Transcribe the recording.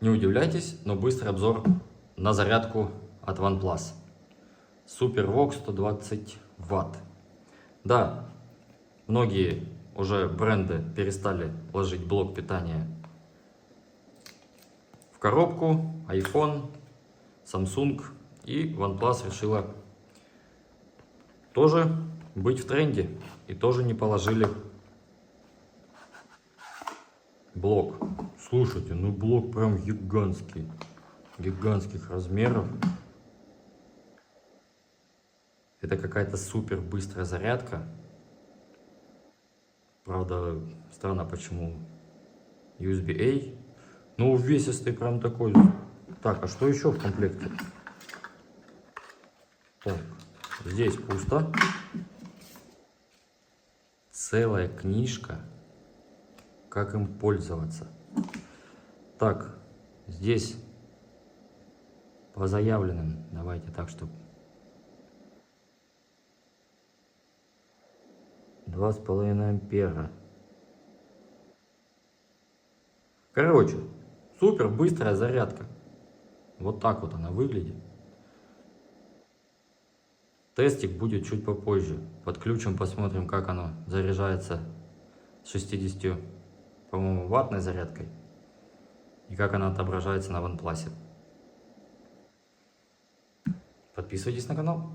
Не удивляйтесь, но быстрый обзор на зарядку от OnePlus. SuperVOOC 120 Вт. Да, многие уже бренды перестали ложить блок питания в коробку. iPhone, Samsung и OnePlus решила тоже быть в тренде и тоже не положили блок. Слушайте, ну блок прям гигантский, гигантских размеров. Это какая-то супер быстрая зарядка. Правда, странно, почему USB-A. Ну, увесистый прям такой. Так, а что еще в комплекте? Так, здесь пусто. Целая книжка, как им пользоваться. Так, здесь по заявленным, давайте так, чтобы 2,5 ампера. Короче, супер быстрая зарядка. Вот так вот она выглядит. Тестик будет чуть попозже. Подключим, посмотрим, как оно заряжается с 60, по-моему, ваттной зарядкой. И как она отображается на OnePlus. Подписывайтесь на канал.